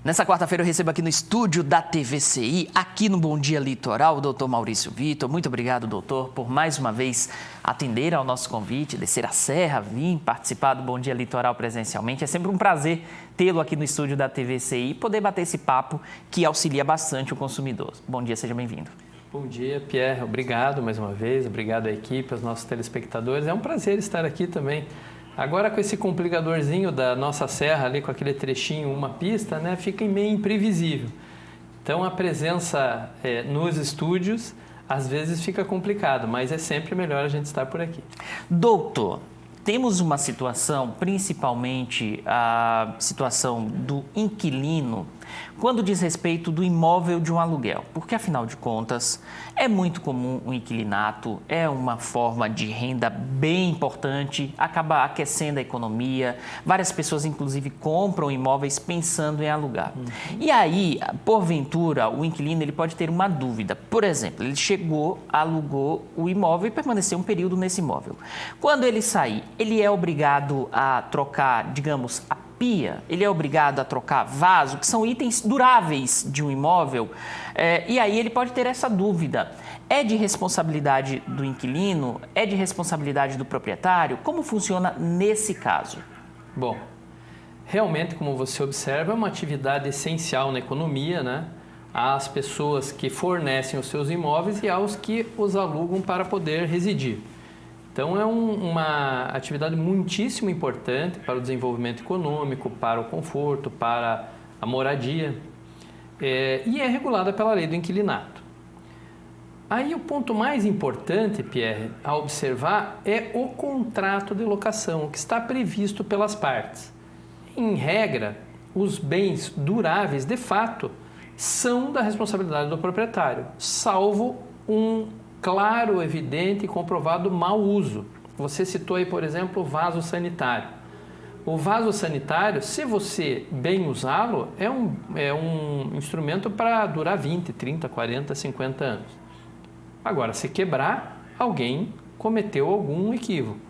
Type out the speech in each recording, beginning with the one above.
Nessa quarta-feira eu recebo aqui no estúdio da TVCI, aqui no Bom Dia Litoral, o doutor Maurício Vitor. Muito obrigado, doutor, por mais uma vez atender ao nosso convite, descer a serra, vir participar do Bom Dia Litoral presencialmente. É sempre um prazer tê-lo aqui no estúdio da TVCI e poder bater esse papo que auxilia bastante o consumidor. Bom dia, seja bem-vindo. Bom dia, Pierre. Obrigado mais uma vez. Obrigado à equipe, aos nossos telespectadores. É um prazer estar aqui também. Agora com esse complicadorzinho da nossa serra ali, com aquele trechinho, uma pista, né, fica meio imprevisível. Então a presença nos estúdios às vezes fica complicado, mas é sempre melhor a gente estar por aqui. Doutor, temos uma situação, principalmente a situação do inquilino, quando diz respeito do imóvel de um aluguel, porque afinal de contas é muito comum o inquilinato, é uma forma de renda bem importante, acaba aquecendo a economia, várias pessoas inclusive compram imóveis pensando em alugar. E aí, porventura, o inquilino ele pode ter uma dúvida, por exemplo, ele chegou, alugou o imóvel e permaneceu um período nesse imóvel. Quando ele sair, ele é obrigado a trocar, digamos, a pia, ele é obrigado a trocar vaso, que são itens duráveis de um imóvel, e aí ele pode ter essa dúvida. É de responsabilidade do inquilino? É de responsabilidade do proprietário? Como funciona nesse caso? Bom, realmente, como você observa, é uma atividade essencial na economia, né? Às pessoas que fornecem os seus imóveis e aos que os alugam para poder residir. Então, é uma atividade muitíssimo importante para o desenvolvimento econômico, para o conforto, para a moradia, e é regulada pela lei do inquilinato. Aí, o ponto mais importante, Pierre, a observar é o contrato de locação, o que está previsto pelas partes. Em regra, os bens duráveis, de fato, são da responsabilidade do proprietário, salvo um claro, evidente e comprovado mau uso. Você citou aí, por exemplo, o vaso sanitário. O vaso sanitário, se você bem usá-lo, é um instrumento para durar 20, 30, 40, 50 anos. Agora, se quebrar, alguém cometeu algum equívoco.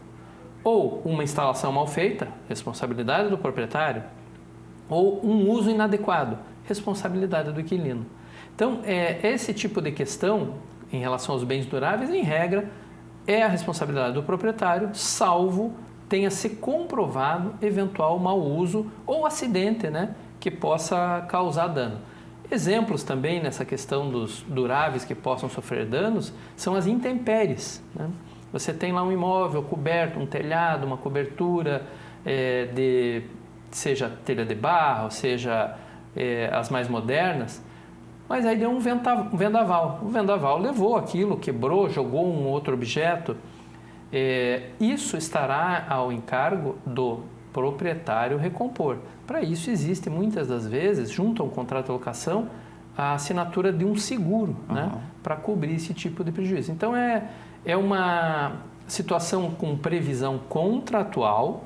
Ou uma instalação mal feita, responsabilidade do proprietário, ou um uso inadequado, responsabilidade do inquilino. Então, esse tipo de questão em relação aos bens duráveis, em regra, é a responsabilidade do proprietário, salvo tenha se comprovado eventual mau uso ou acidente, né, que possa causar dano. Exemplos também nessa questão dos duráveis que possam sofrer danos são as intempéries, né? Você tem lá um imóvel coberto, um telhado, uma cobertura, seja telha de barro, seja as mais modernas, mas aí deu um vendaval. O vendaval levou aquilo, quebrou, jogou um outro objeto. Isso estará ao encargo do proprietário recompor. Para isso existe muitas das vezes, junto ao contrato de locação, a assinatura de um seguro, né, para cobrir esse tipo de prejuízo. Então é uma situação com previsão contratual,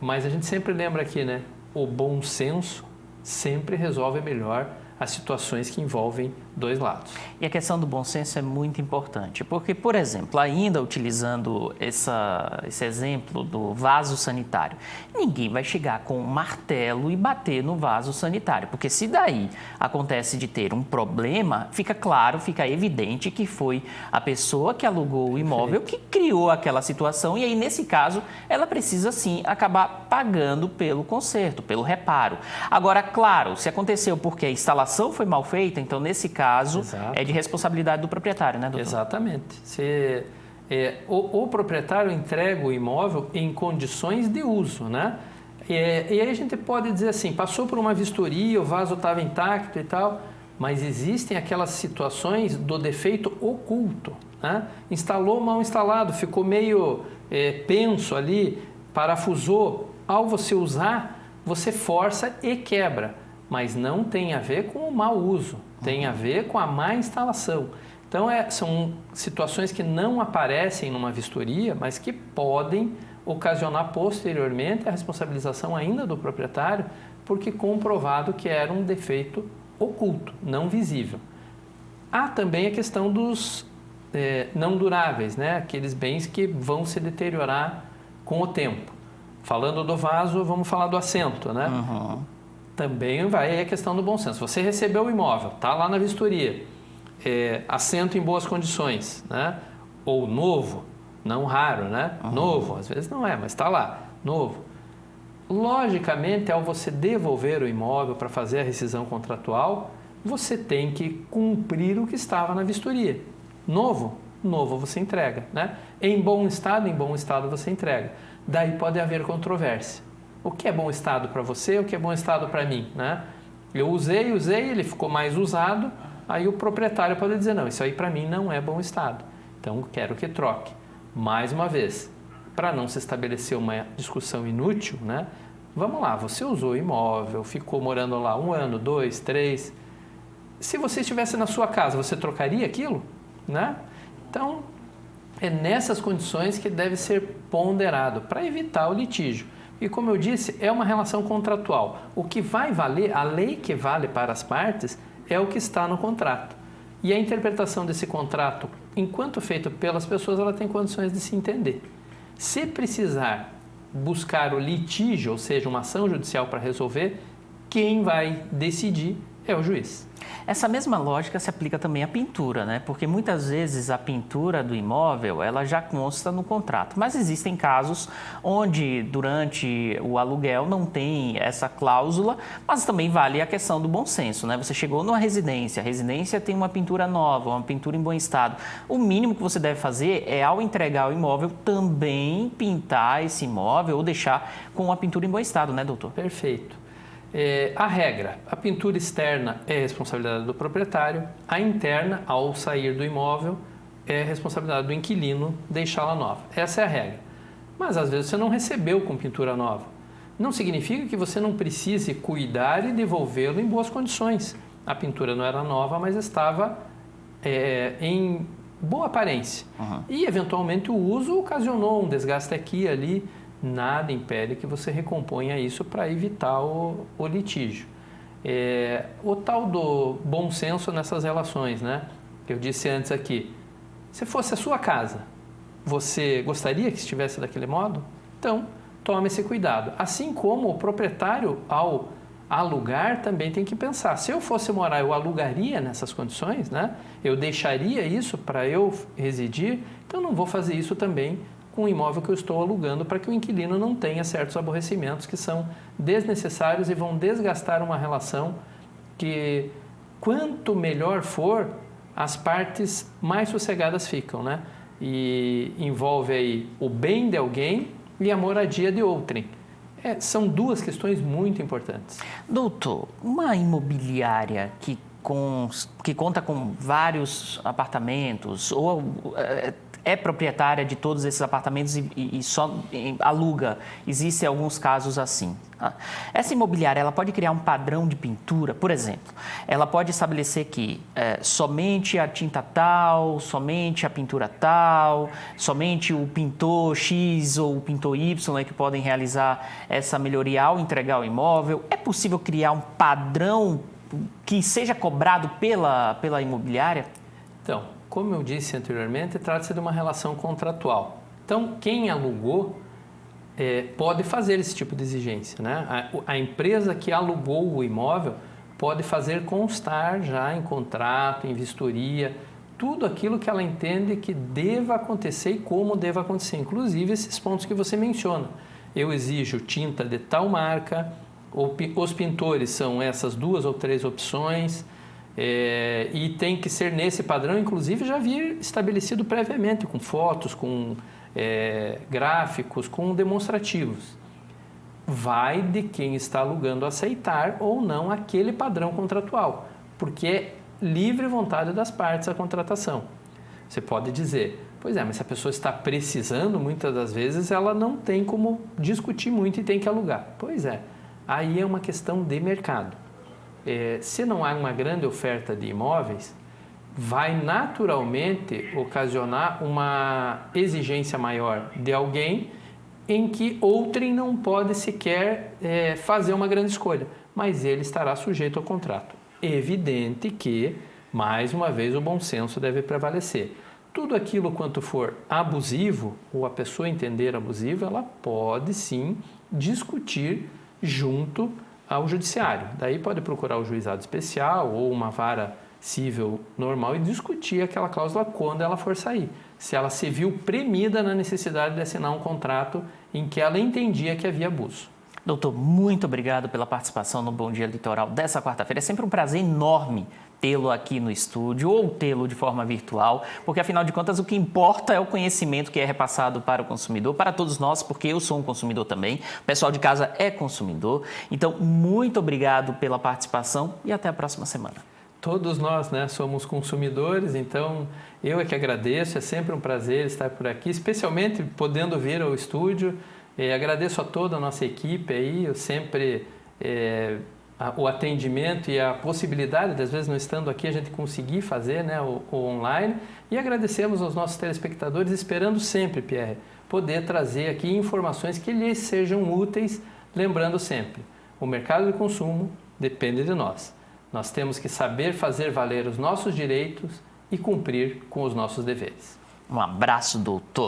mas a gente sempre lembra aqui, né, o bom senso sempre resolve melhor as situações que envolvem dois lados. E a questão do bom senso é muito importante, porque, por exemplo, ainda utilizando esse exemplo do vaso sanitário, ninguém vai chegar com um martelo e bater no vaso sanitário, porque se daí acontece de ter um problema, fica claro, fica evidente que foi a pessoa que alugou o imóvel que criou aquela situação e aí, nesse caso, ela precisa sim acabar pagando pelo conserto, pelo reparo. Agora, claro, se aconteceu porque a instalação foi mal feita, então nesse caso é de responsabilidade do proprietário, né, doutor? Exatamente. O proprietário entrega o imóvel em condições de uso, né? E aí a gente pode dizer assim, passou por uma vistoria, o vaso estava intacto e tal, mas existem aquelas situações do defeito oculto, né? Instalou mal instalado, ficou meio penso ali, parafusou. Ao você usar, você força e quebra. Mas não tem a ver com o mau uso, tem a ver com a má instalação. Então, são situações que não aparecem numa vistoria, mas que podem ocasionar posteriormente a responsabilização ainda do proprietário, porque comprovado que era um defeito oculto, não visível. Há também a questão dos não duráveis, né? Aqueles bens que vão se deteriorar com o tempo. Falando do vaso, vamos falar do assento, né? Também vai aí a questão do bom senso. Você recebeu o imóvel, está lá na vistoria, assento em boas condições, né? Ou novo, não raro, né? Novo, às vezes não é, mas está lá, novo. Logicamente, ao você devolver o imóvel para fazer a rescisão contratual, você tem que cumprir o que estava na vistoria. Novo você entrega, né? Em bom estado você entrega. Daí pode haver controvérsia. O que é bom estado para você, o que é bom estado para mim, né? Eu usei, ele ficou mais usado, aí o proprietário pode dizer, não, isso aí para mim não é bom estado, então quero que troque. Mais uma vez, para não se estabelecer uma discussão inútil, né? Vamos lá, você usou o imóvel, ficou morando lá 1 ano, 2, 3. Se você estivesse na sua casa, você trocaria aquilo, né? Então, é nessas condições que deve ser ponderado para evitar o litígio. E como eu disse, é uma relação contratual. O que vai valer, a lei que vale para as partes, é o que está no contrato. E a interpretação desse contrato, enquanto feito pelas pessoas, ela tem condições de se entender. Se precisar buscar o litígio, ou seja, uma ação judicial para resolver, quem vai decidir é o juiz. Essa mesma lógica se aplica também à pintura, né? Porque muitas vezes a pintura do imóvel, ela já consta no contrato, mas existem casos onde durante o aluguel não tem essa cláusula, mas também vale a questão do bom senso, né? Você chegou numa residência, a residência tem uma pintura nova, uma pintura em bom estado. O mínimo que você deve fazer é, ao entregar o imóvel, também pintar esse imóvel ou deixar com a pintura em bom estado, né, doutor? Perfeito. A regra, a pintura externa é responsabilidade do proprietário, a interna, ao sair do imóvel, é responsabilidade do inquilino deixá-la nova. Essa é a regra. Mas às vezes você não recebeu com pintura nova. Não significa que você não precise cuidar e devolvê-lo em boas condições. A pintura não era nova, mas estava em boa aparência. E eventualmente o uso ocasionou um desgaste aqui e ali. Nada impede que você recomponha isso para evitar o litígio. O tal do bom senso nessas relações, né? Que eu disse antes aqui. Se fosse a sua casa, você gostaria que estivesse daquele modo? Então, tome esse cuidado. Assim como o proprietário, ao alugar, também tem que pensar. Se eu fosse morar, eu alugaria nessas condições, né? Eu deixaria isso para eu residir, então não vou fazer isso também com o imóvel que eu estou alugando, para que o inquilino não tenha certos aborrecimentos que são desnecessários e vão desgastar uma relação que, quanto melhor for, as partes mais sossegadas ficam, né? E envolve aí o bem de alguém e a moradia de outrem. São duas questões muito importantes. Doutor, uma imobiliária que conta com vários apartamentos ou é proprietária de todos esses apartamentos e só aluga. Existem alguns casos assim. Essa imobiliária, ela pode criar um padrão de pintura, por exemplo. Ela pode estabelecer que somente a tinta tal, somente a pintura tal, somente o pintor X ou o pintor Y que podem realizar essa melhoria ao entregar o imóvel. É possível criar um padrão que seja cobrado pela imobiliária? Então, como eu disse anteriormente, trata-se de uma relação contratual. Então, quem alugou pode fazer esse tipo de exigência, né? A empresa que alugou o imóvel pode fazer constar já em contrato, em vistoria, tudo aquilo que ela entende que deva acontecer e como deva acontecer, inclusive esses pontos que você menciona. Eu exijo tinta de tal marca, os pintores são essas 2 ou 3 opções, e tem que ser nesse padrão, inclusive já vir estabelecido previamente, com fotos, com gráficos, com demonstrativos. Vai de quem está alugando aceitar ou não aquele padrão contratual, porque é livre vontade das partes a contratação. Você pode dizer, pois mas se a pessoa está precisando, muitas das vezes ela não tem como discutir muito e tem que alugar. Pois aí é uma questão de mercado. Se não há uma grande oferta de imóveis, vai naturalmente ocasionar uma exigência maior de alguém em que outrem não pode sequer fazer uma grande escolha, mas ele estará sujeito ao contrato. Evidente que, mais uma vez, o bom senso deve prevalecer. Tudo aquilo quanto for abusivo, ou a pessoa entender abusivo, ela pode sim discutir junto ao judiciário. Daí pode procurar o juizado especial ou uma vara civil normal e discutir aquela cláusula quando ela for sair. Se ela se viu premida na necessidade de assinar um contrato em que ela entendia que havia abuso. Doutor, muito obrigado pela participação no Bom Dia Litoral dessa quarta-feira. É sempre um prazer enorme tê-lo aqui no estúdio ou tê-lo de forma virtual, porque afinal de contas o que importa é o conhecimento que é repassado para o consumidor, para todos nós, porque eu sou um consumidor também, o pessoal de casa é consumidor. Então, muito obrigado pela participação e até a próxima semana. Todos nós, né, somos consumidores, então eu é que agradeço, é sempre um prazer estar por aqui, especialmente podendo vir ao estúdio. Agradeço a toda a nossa equipe aí, eu sempre o atendimento e a possibilidade de, às vezes, não estando aqui, a gente conseguir fazer, né, o online. E agradecemos aos nossos telespectadores, esperando sempre, Pierre, poder trazer aqui informações que lhes sejam úteis, lembrando sempre, o mercado de consumo depende de nós. Nós temos que saber fazer valer os nossos direitos e cumprir com os nossos deveres. Um abraço, doutor.